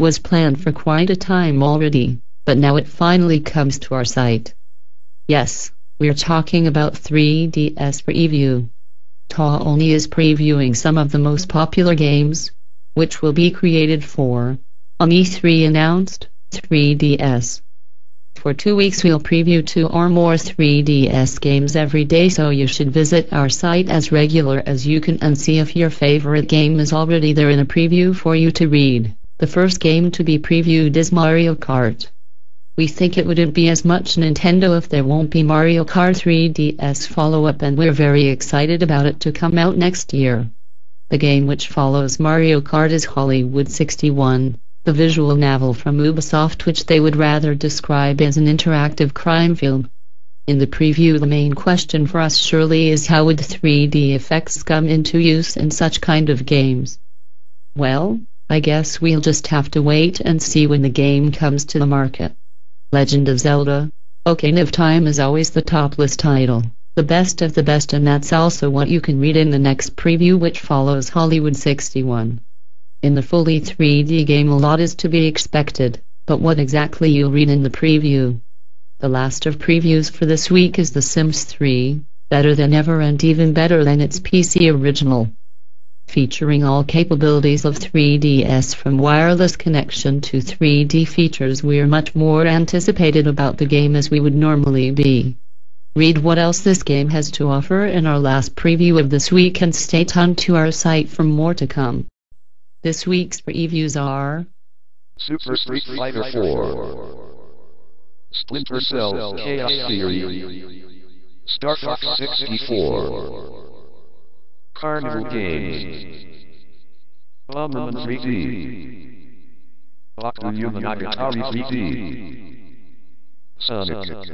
was planned for quite a time already, but now it finally comes to our site. Yes, we're talking about 3DS Preview. Knight-Nui is previewing some of the most popular games, which will be created for, on E3 announced, 3DS. For 2 weeks we'll preview 2 or more 3DS games every day, so you should visit our site as regular as you can and see if your favorite game is already there in a preview for you to read. The first game to be previewed is Mario Kart. We think it wouldn't be as much Nintendo if there won't be Mario Kart 3DS follow-up, and we're very excited about it to come out next year. The game which follows Mario Kart is Hollywood 61, the visual novel from Ubisoft which they would rather describe as an interactive crime film. In the preview the main question for us surely is how would 3D effects come into use in such kind of games? Well, I guess we'll just have to wait and see when the game comes to the market. Legend of Zelda: Ocarina of Time is always the top list title, the best of the best, and that's also what you can read in the next preview which follows Hollywood 61. In the fully 3D game a lot is to be expected, but what exactly you'll read in the preview? The last of previews for this week is The Sims 3, better than ever and even better than its PC original. Featuring all capabilities of 3DS from wireless connection to 3D features, we're much more anticipated about the game as we would normally be. Read what else this game has to offer in our last preview of this week and stay tuned to our site for more to come. This week's previews are Super Street Fighter 4, Splinter Cell Chaos Theory, Star Fox 64, Carnival Games, Bomberman 3D, Octo Monogatari 3D, Sonic,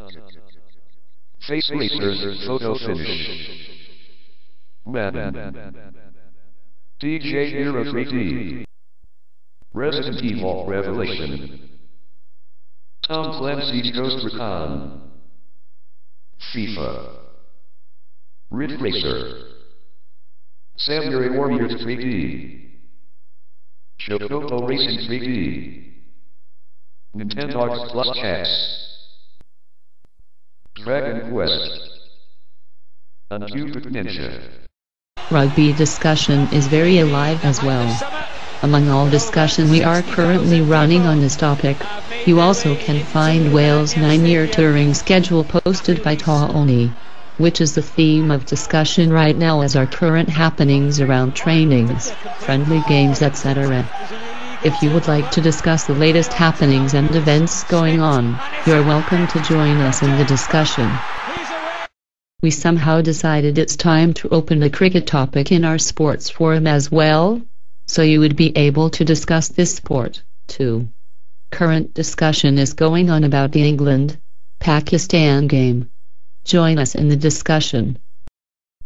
Face Racers Photo Finish, Madden, DJ Hero 3D, Resident Evil Revelation, Tom Clancy's Ghost Recon, FIFA, Ridge Racer, Samurai Warriors 3D, Chocobo Racing 3D, Nintendo Plus Chess, Dragon Quest, and Cupid Ninja. Rugby discussion is very alive as well. Among all discussion we are currently running on this topic, you also can find Wales' 9-year touring schedule posted by Knight-Nui, which is the theme of discussion right now as our current happenings around trainings, friendly games, etc. If you would like to discuss the latest happenings and events going on, you're welcome to join us in the discussion. We somehow decided it's time to open a cricket topic in our sports forum as well, so you would be able to discuss this sport, too. Current discussion is going on about the England-Pakistan game. Join us in the discussion.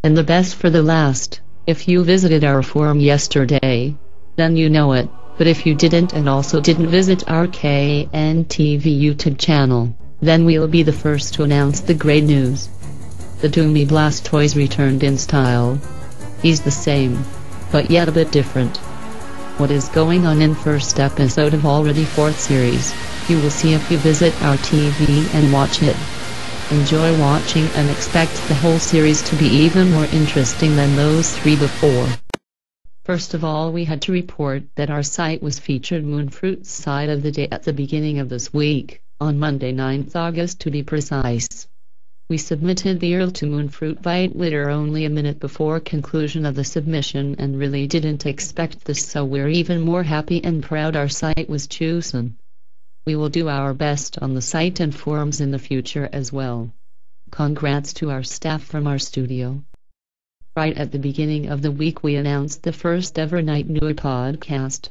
And the best for the last, if you visited our forum yesterday, then you know it, but if you didn't and also didn't visit our KNTV YouTube channel, then we'll be the first to announce the great news. The Doomy Blastoise returned in style. He's the same, but yet a bit different. What is going on in first episode of already 4th series, you will see if you visit our TV and watch it. Enjoy watching and expect the whole series to be even more interesting than those 3 before. First of all, we had to report that our site was featured Moonfruit's side of the day at the beginning of this week, on Monday 9th August to be precise. We submitted the URL to Moonfruit by Twitter only a minute before conclusion of the submission and really didn't expect this, so we're even more happy and proud our site was chosen. We will do our best on the site and forums in the future as well. Congrats to our staff from our studio. Right at the beginning of the week we announced the first ever Knight-Nui podcast.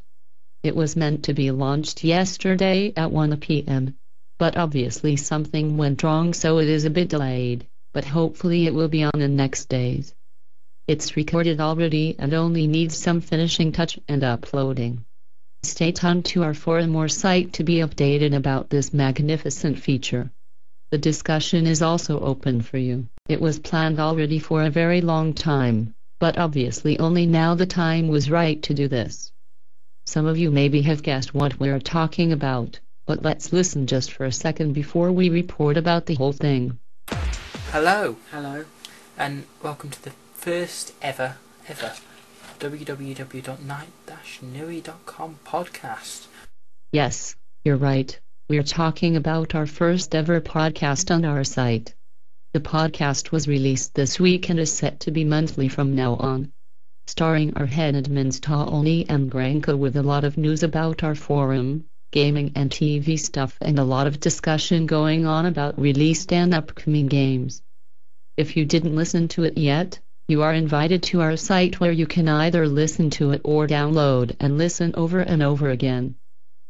It was meant to be launched yesterday at 1 p.m. But obviously something went wrong, so it is a bit delayed, but hopefully it will be on in next days. It's recorded already and only needs some finishing touch and uploading. Stay tuned to our forum or site to be updated about this magnificent feature. The discussion is also open for you. It was planned already for a very long time, but obviously only now the time was right to do this. Some of you maybe have guessed what we're talking about, but let's listen just for a second before we report about the whole thing. Hello, and welcome to the first ever www.Knight-Nui.com podcast. Yes, you're right. We're talking about our first ever podcast on our site. The podcast was released this week and is set to be monthly from now on. Starring our head admins Taoni and Granka with a lot of news about our forum, gaming and TV stuff, and a lot of discussion going on about released and upcoming games. If you didn't listen to it yet, you are invited to our site where you can either listen to it or download and listen over and over again.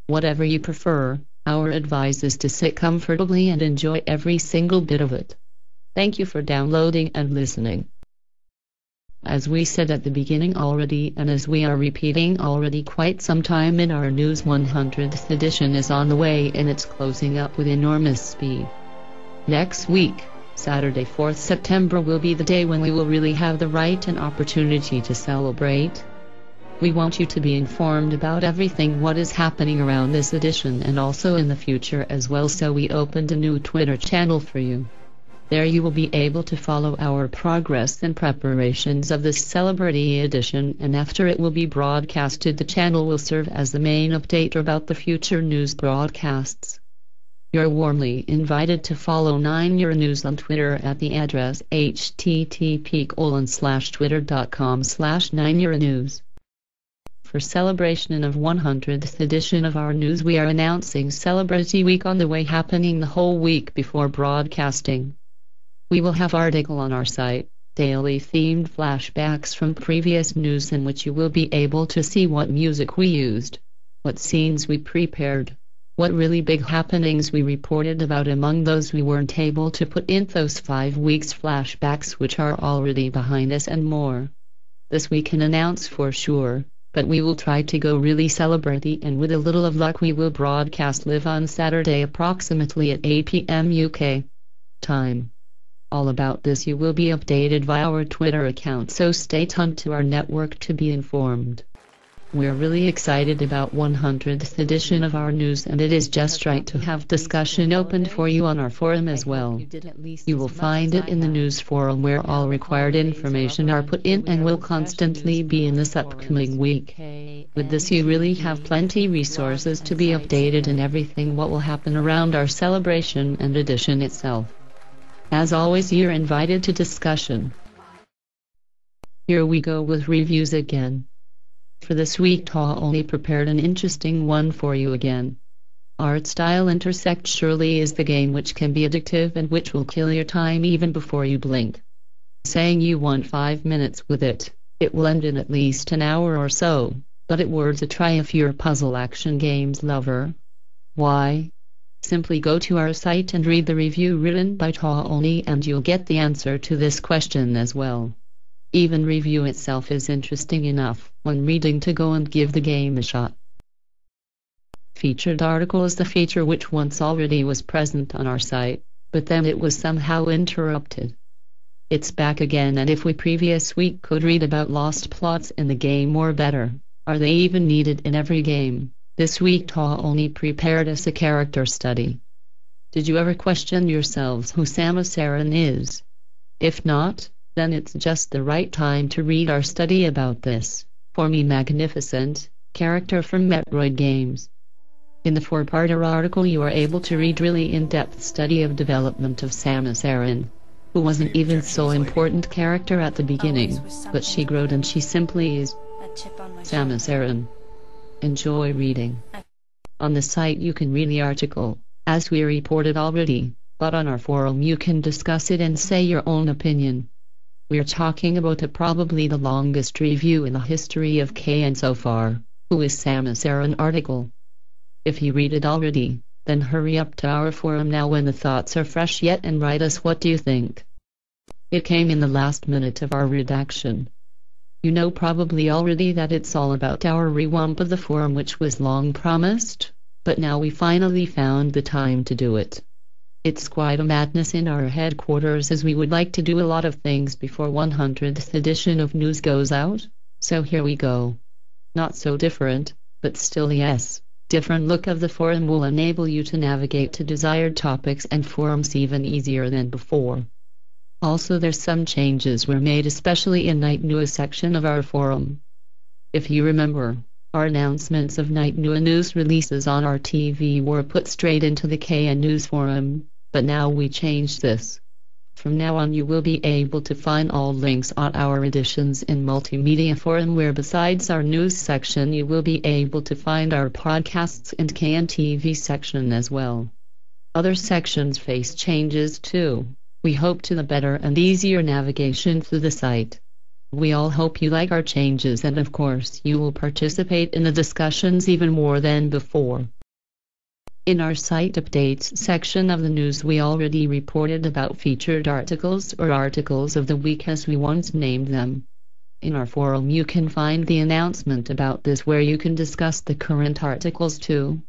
Whatever you prefer, our advice is to sit comfortably and enjoy every single bit of it. Thank you for downloading and listening. As we said at the beginning already, and as we are repeating already quite some time, in our news, 100th edition is on the way and it's closing up with enormous speed. Next week, Saturday 4th September, will be the day when we will really have the right and opportunity to celebrate. We want you to be informed about everything what is happening around this edition and also in the future as well, so we opened a new Twitter channel for you. There you will be able to follow our progress and preparations of this celebrity edition, and after it will be broadcasted, the channel will serve as the main update about the future news broadcasts. You're warmly invited to follow 9 News on Twitter at the address http://twitter.com/9news. For celebration of 100th edition of our news, we are announcing Celebrity Week on the way, happening the whole week before broadcasting. We will have article on our site, daily themed flashbacks from previous news, in which you will be able to see what music we used, what scenes we prepared, what really big happenings we reported about among those we weren't able to put in those 5 weeks flashbacks which are already behind us, and more. This we can announce for sure, but we will try to go really celebrity, and with a little of luck we will broadcast live on Saturday approximately at 8 p.m. UK time. All about this you will be updated via our Twitter account, so stay tuned to our network to be informed. We're really excited about 100th edition of our news, and it is just right to have discussion opened for you on our forum as well. You will find it in the news forum where all required information are put in and will constantly be in this upcoming week. With this you really have plenty resources to be updated in everything what will happen around our celebration and edition itself. As always, you're invited to discussion. Here we go with reviews again. For this week, Taoni prepared an interesting one for you again. Art style intersect surely is the game which can be addictive and which will kill your time even before you blink. Saying you want 5 minutes with it, it will end in at least an hour or so, but it worth a try if you're a puzzle action games lover. Why? Simply go to our site and read the review written by Taoni and you'll get the answer to this question as well. Even review itself is interesting enough when reading to go and give the game a shot. Featured article is the feature which once already was present on our site, but then it was somehow interrupted. It's back again, and if we previous week could read about lost plots in the game, or better, are they even needed in every game? This week Taoni prepared us a character study. Did you ever question yourselves who Samus Aran is? If not, then it's just the right time to read our study about this, for me, magnificent character from Metroid games. In the 4-parter article you are able to read really in-depth study of development of Samus Aran, who wasn't even so important character at the beginning, but she growed and she simply is Samus Aran. Enjoy reading. On the site you can read the article, as we reported already, but on our forum you can discuss it and say your own opinion. We're talking about probably the longest review in the history of KN so far, who is Samus Aran article. If you read it already, then hurry up to our forum now when the thoughts are fresh yet and write us what you think. It came in the last minute of our redaction. You know probably already that it's all about our revamp of the forum, which was long promised, but now we finally found the time to do it. It's quite a madness in our headquarters, as we would like to do a lot of things before 100th edition of news goes out, so here we go. Not so different, But still yes, different look of the forum will enable you to navigate to desired topics and forums even easier than before. Also there's some changes were made especially in Knight-Nui section of our forum. If you remember, our announcements of Knight-Nui news releases on our TV were put straight into the KN News forum, but now we changed this. From now on you will be able to find all links on our editions in Multimedia Forum, where besides our news section you will be able to find our podcasts and KN TV section as well. Other sections face changes too. We hope to the better and easier navigation through the site. We all hope you like our changes, and of course you will participate in the discussions even more than before. In our site updates section of the news we already reported about featured articles or articles of the week as we once named them. In our forum you can find the announcement about this where you can discuss the current articles too.